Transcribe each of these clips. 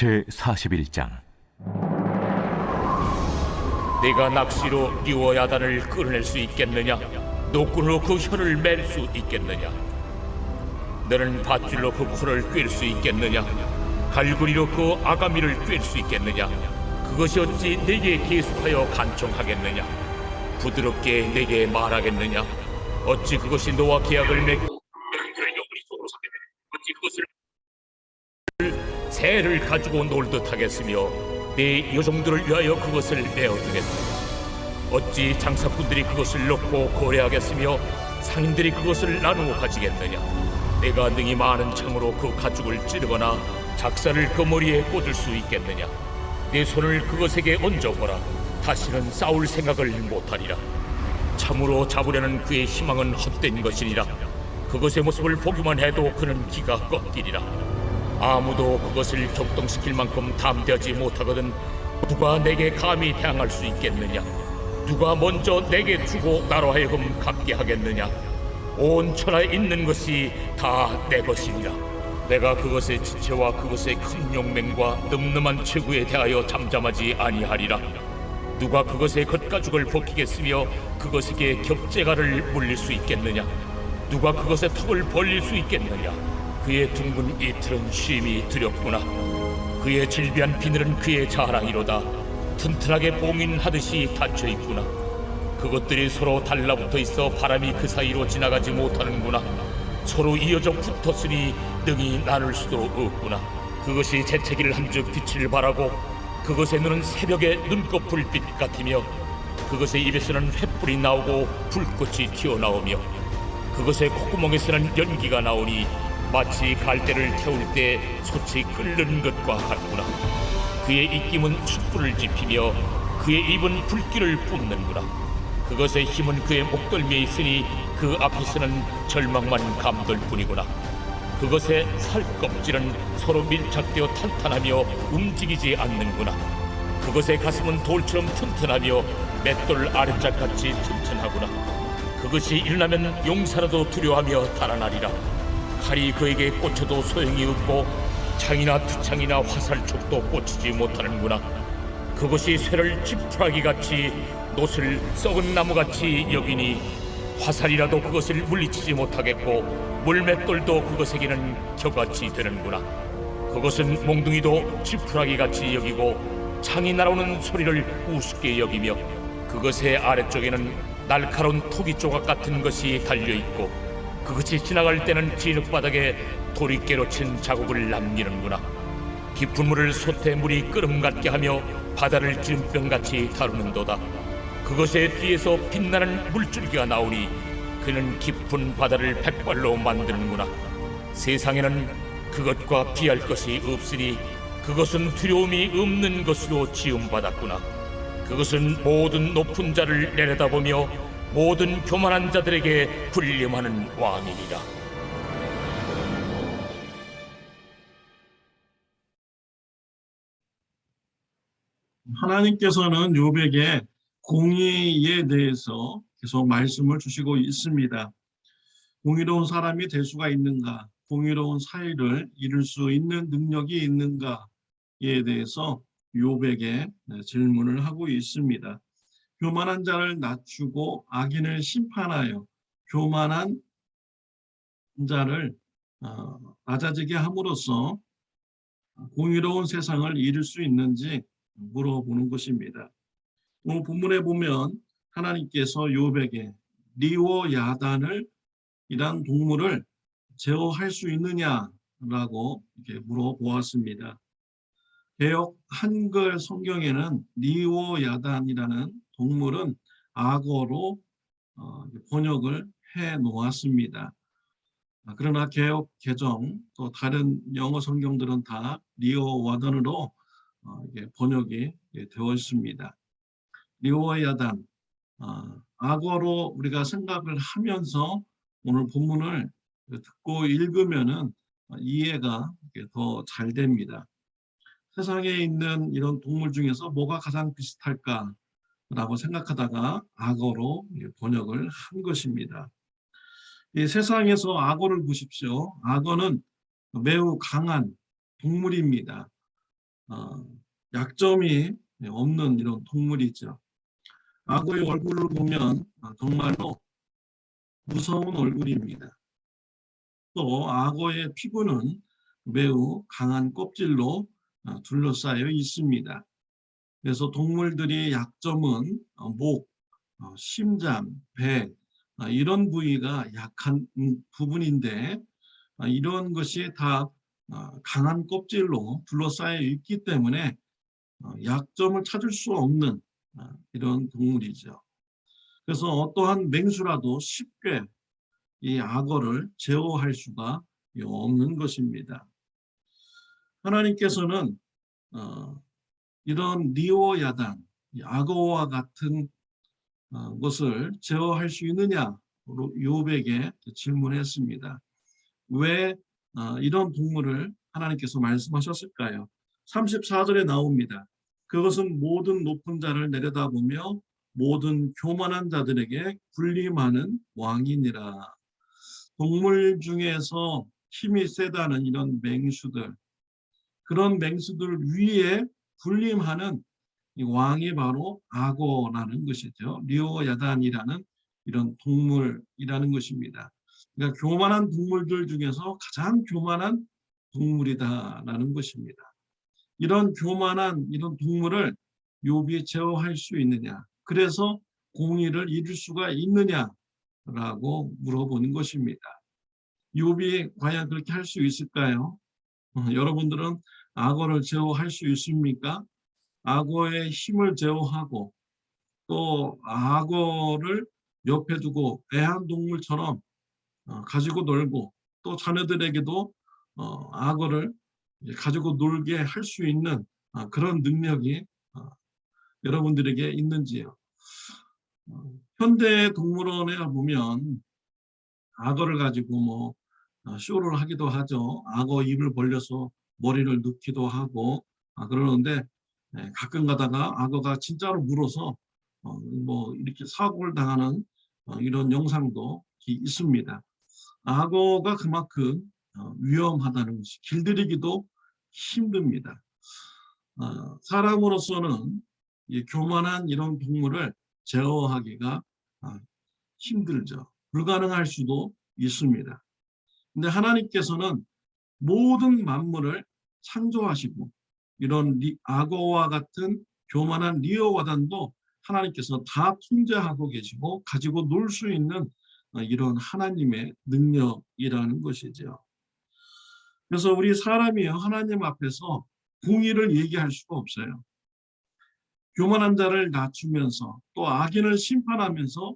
제41장. 네가 낚시로 리워야단을 끌어낼 수 있겠느냐? 노끈으로 그 혀를 맬 수 있겠느냐? 너는 밧줄로 그 코를 꿰을 수 있겠느냐? 갈고리로 그 아가미를 꿰을 수 있겠느냐? 그것이 어찌 내게 계속하여 간청하겠느냐? 부드럽게 내게 말하겠느냐? 어찌 그것이 너와 계약을 맺고 너를 영원히 속으로 삼게 어찌 그것을 새를 가지고 놀듯 하겠으며 네 여종들을 위하여 그것을 내어두겠느냐? 어찌 장사꾼들이 그것을 넣고 거래하겠으며 상인들이 그것을 나누어 가지겠느냐? 내가 능히 많은 창으로 그 가죽을 찌르거나 작사를 그 머리에 꽂을 수 있겠느냐? 내 손을 그것에게 얹어보라. 다시는 싸울 생각을 못하리라. 참으로 잡으려는 그의 희망은 헛된 것이니라. 그것의 모습을 보기만 해도 그는 기가 꺾이리라. 아무도 그것을 격동시킬 만큼 담대하지 못하거든 누가 내게 감히 대항할 수 있겠느냐? 누가 먼저 내게 주고 나로 하여금 갚게 하겠느냐? 온 천하에 있는 것이 다 내 것이니라. 내가 그것의 지체와 그것의 큰 용맹과 늠름한 체구에 대하여 잠잠하지 아니하리라. 누가 그것의 겉가죽을 벗기겠으며 그것에게 겹재가를 물릴 수 있겠느냐? 누가 그것의 턱을 벌릴 수 있겠느냐? 그의 둥근 이틀은 쉼이 두렵구나. 그의 질비한 비늘은 그의 자랑이로다. 튼튼하게 봉인하듯이 닫혀있구나. 그것들이 서로 달라붙어 있어 바람이 그 사이로 지나가지 못하는구나. 서로 이어져 붙었으니 능히 나눌 수도 없구나. 그것이 재채기를 한즉 빛을 발하고 그것의 눈은 새벽의 눈꺼풀빛 같으며 그것의 입에서는 횃불이 나오고 불꽃이 튀어나오며 그것의 콧구멍에서는 연기가 나오니 마치 갈대를 태울 때 솥이 끓는 것과 같구나. 그의 입김은 촛불을 지피며 그의 입은 불길을 뿜는구나. 그것의 힘은 그의 목덜미에 있으니 그 앞에서는 절망만 감돌 뿐이구나. 그것의 살껍질은 서로 밀착되어 탄탄하며 움직이지 않는구나. 그것의 가슴은 돌처럼 튼튼하며 맷돌 아랫짝같이 튼튼하구나. 그것이 일어나면 용사라도 두려워하며 달아나리라. 칼이 그에게 꽂혀도 소용이 없고 창이나 투창이나 화살촉도 꽂히지 못하는구나. 그것이 쇠를 지푸라기같이 놋을 썩은 나무같이 여기니 화살이라도 그것을 물리치지 못하겠고 물맷돌도 그것에게는 겨같이 되는구나. 그것은 몽둥이도 지푸라기같이 여기고 창이 날아오는 소리를 우습게 여기며 그것의 아래쪽에는 날카로운 토기 조각 같은 것이 달려있고 그것이 지나갈 때는 진흙바닥에 도리깨로 친 자국을 남기는구나. 깊은 물을 솥에 물이 끓음 같게 하며 바다를 지름병같이 다루는도다. 그것의 뒤에서 빛나는 물줄기가 나오니 그는 깊은 바다를 백발로 만드는구나. 세상에는 그것과 비할 것이 없으니 그것은 두려움이 없는 것으로 지음받았구나. 그것은 모든 높은 자를 내려다보며 모든 교만한 자들에게 군림하는 왕이니라. 하나님께서는 욥에게 공의에 대해서 계속 말씀을 주시고 있습니다. 공의로운 사람이 될 수가 있는가? 공의로운 사회를 이룰 수 있는 능력이 있는가에 대해서 욥에게 질문을 하고 있습니다. 교만한 자를 낮추고 악인을 심판하여 교만한 자를 낮아지게 함으로써 공의로운 세상을 이룰 수 있는지 물어보는 것입니다. 오늘 본문에 보면 하나님께서 욥에게 리워야단을 이란 동물을 제어할 수 있느냐라고 이렇게 물어보았습니다. 개역 한글 성경에는 리워야단이라는 동물은 악어로 번역을 해 놓았습니다. 그러나 개역 개정 또 다른 영어 성경들은 다 리워야단으로 번역이 되어 있습니다. 리워야단, 악어로 우리가 생각을 하면서 오늘 본문을 듣고 읽으면은 이해가 더 잘 됩니다. 세상에 있는 이런 동물 중에서 뭐가 가장 비슷할까라고 생각하다가 악어로 번역을 한 것입니다. 이 세상에서 악어를 보십시오. 악어는 매우 강한 동물입니다. 약점이 없는 이런 동물이죠. 악어의 얼굴을 보면 정말로 무서운 얼굴입니다. 또 악어의 피부는 매우 강한 껍질로 둘러싸여 있습니다. 그래서 동물들의 약점은 목, 심장, 배 이런 부위가 약한 부분인데 이런 것이 다 강한 껍질로 둘러싸여 있기 때문에 약점을 찾을 수 없는 이런 동물이죠. 그래서 어떠한 맹수라도 쉽게 이 악어를 제어할 수가 없는 것입니다. 하나님께서는 이런 리오야단, 악어와 같은 것을 제어할 수 있느냐? 욥에게 질문했습니다. 왜 이런 동물을 하나님께서 말씀하셨을까요? 34절에 나옵니다. 그것은 모든 높은 자를 내려다보며 모든 교만한 자들에게 군림하는 왕이니라. 동물 중에서 힘이 세다는 이런 맹수들, 그런 맹수들 위에 군림하는 이 왕이 바로 악어라는 것이죠. 리오야단이라는 이런 동물이라는 것입니다. 그러니까 교만한 동물들 중에서 가장 교만한 동물이다라는 것입니다. 이런 교만한 이런 동물을 욥이 제어할 수 있느냐? 그래서 공의를 이룰 수가 있느냐라고 물어보는 것입니다. 욥이 과연 그렇게 할 수 있을까요? 여러분들은 악어를 제어할 수 있습니까? 악어의 힘을 제어하고 또 악어를 옆에 두고 애완동물처럼 가지고 놀고 또 자녀들에게도 악어를 가지고 놀게 할 수 있는 그런 능력이 여러분들에게 있는지요? 현대 동물원에 보면 악어를 가지고 뭐 쇼를 하기도 하죠. 악어 입을 벌려서 머리를 넣기도 하고 그러는데 가끔 가다가 악어가 진짜로 물어서 뭐 이렇게 사고를 당하는 이런 영상도 있습니다. 악어가 그만큼 위험하다는 것이 길들이기도 힘듭니다. 사람으로서는 이 교만한 이런 동물을 제어하기가 힘들죠. 불가능할 수도 있습니다. 근데 하나님께서는 모든 만물을 창조하시고 이런 악어와 같은 교만한 리어와단도 하나님께서 다 통제하고 계시고 가지고 놀 수 있는 이런 하나님의 능력이라는 것이죠. 그래서 우리 사람이요 하나님 앞에서 공의를 얘기할 수가 없어요. 교만한 자를 낮추면서 또 악인을 심판하면서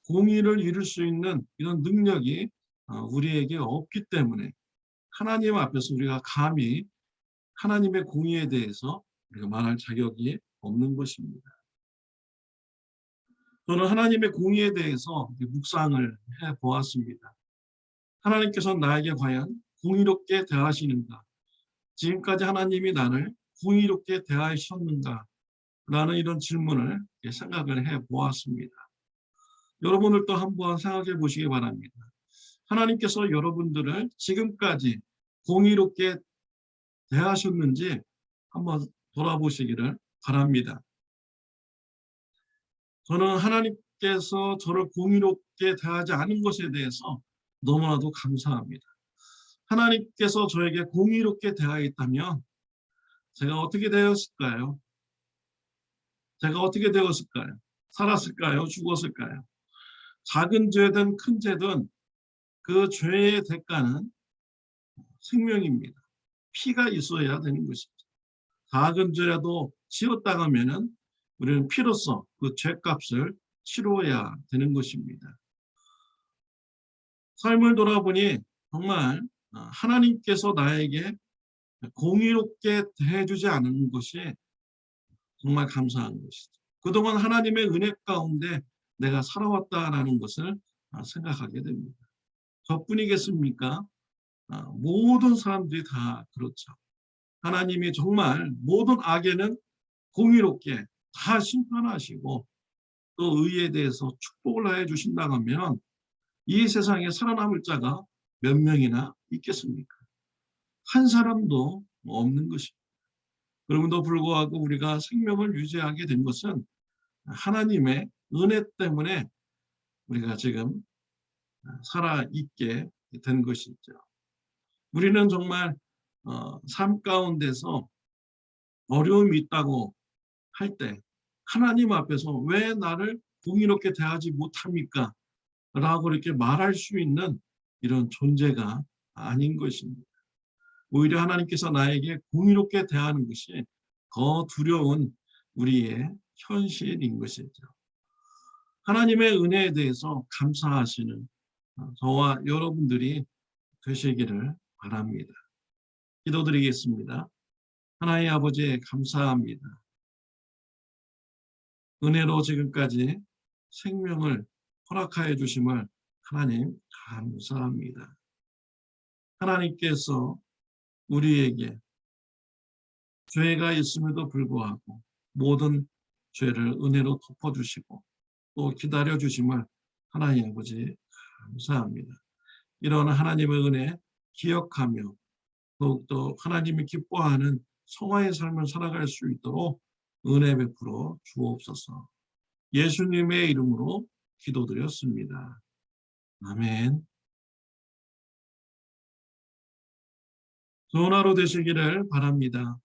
공의를 이룰 수 있는 이런 능력이 우리에게 없기 때문에 하나님 앞에서 우리가 감히 하나님의 공의에 대해서 우리가 말할 자격이 없는 것입니다. 저는 하나님의 공의에 대해서 묵상을 해보았습니다. 하나님께서 나에게 과연 공의롭게 대하시는가? 지금까지 하나님이 나를 공의롭게 대하셨는가? 라는 이런 질문을 생각을 해보았습니다. 여러분들도 한번 생각해 보시기 바랍니다. 하나님께서 여러분들을 지금까지 공의롭게 대하셨는지 한번 돌아보시기를 바랍니다. 저는 하나님께서 저를 공의롭게 대하지 않은 것에 대해서 너무나도 감사합니다. 하나님께서 저에게 공의롭게 대하였다면 제가 어떻게 되었을까요? 제가 어떻게 되었을까요? 살았을까요? 죽었을까요? 작은 죄든 큰 죄든 그 죄의 대가는 생명입니다. 피가 있어야 되는 것이죠. 작은 죄라도 지었다 하면은 우리는 피로써 그 죄값을 치러야 되는 것입니다. 삶을 돌아보니 정말 하나님께서 나에게 공의롭게 대해주지 않은 것이 정말 감사한 것이죠. 그동안 하나님의 은혜 가운데 내가 살아왔다라는 것을 생각하게 됩니다. 저뿐이겠습니까? 모든 사람들이 다 그렇죠. 하나님이 정말 모든 악에는 공의롭게 다 심판하시고 또 의에 대해서 축복을 해 주신다고 하면 이 세상에 살아남을 자가 몇 명이나 있겠습니까? 한 사람도 없는 것입니다. 그럼에도 불구하고 우리가 생명을 유지하게 된 것은 하나님의 은혜 때문에 우리가 지금 살아있게 된 것이죠. 우리는 정말 삶 가운데서 어려움이 있다고 할 때 하나님 앞에서 왜 나를 공의롭게 대하지 못합니까? 라고 이렇게 말할 수 있는 이런 존재가 아닌 것입니다. 오히려 하나님께서 나에게 공의롭게 대하는 것이 더 두려운 우리의 현실인 것이죠. 하나님의 은혜에 대해서 감사하시는 저와 여러분들이 되시기를 바랍니다. 기도드리겠습니다. 하나님 아버지 감사합니다. 은혜로 지금까지 생명을 허락하여 주심을 하나님 감사합니다. 하나님께서 우리에게 죄가 있음에도 불구하고 모든 죄를 은혜로 덮어주시고 또 기다려주심을 하나님 아버지 감사합니다. 이런 하나님의 은혜 기억하며 더욱더 하나님이 기뻐하는 성화의 삶을 살아갈 수 있도록 은혜 베풀어 주옵소서. 예수님의 이름으로 기도드렸습니다. 아멘. 좋은 하루 되시기를 바랍니다.